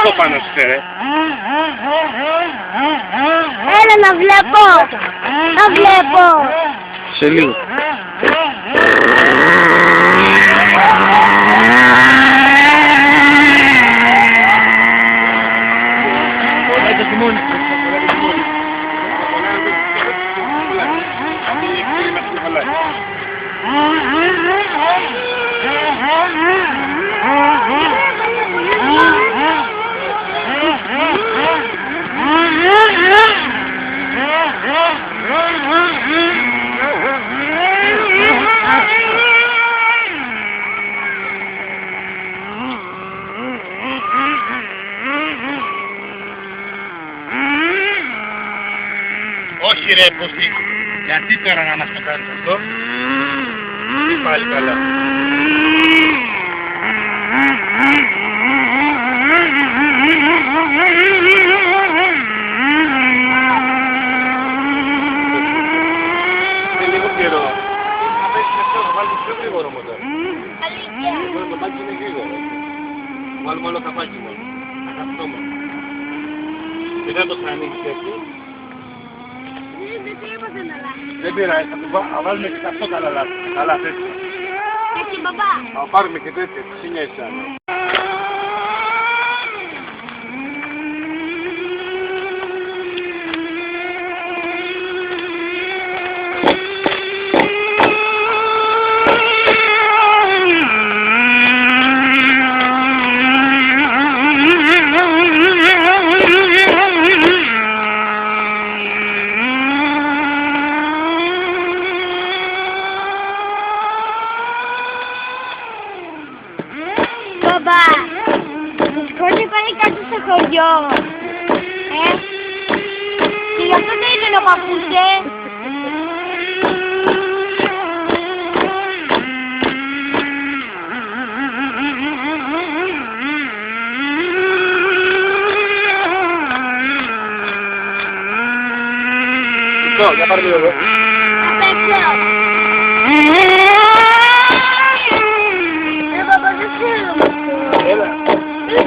Το πάνω σου, ρε. Έλα να βλέπω. Να βλέπω. Σε λίγο. Όχι ρε Ποστή, γιατί τώρα να μας το κάνεις αυτό? Πάλι καλά. Σε λίγο καιρό. Θα πέσεις αυτό, θα βάλεις πιο γρήγορο μοτόρ. Το πάκι είναι γρήγορο. Βάλουμε όλο καπάκι μόνο. Αυτό μόνο. Και δεν το ξανανοίξεις έτσι. Δεν πειράζει, θα βάλουμε και αυτό καλά τέτοια. Έτσι μπαμπά. Θα πάρουμε και τέτοια, συνέχιση άλλο. Μπαμπά, σκόρπι πάει κάτι στο χωριό. Και γι' αυτό δεν ήθελε ο παππούς, Για πάρε λίγο εδώ. Απ' έξω. Μπαμπά, δεν θέλω αυτό. Έλα. Δεν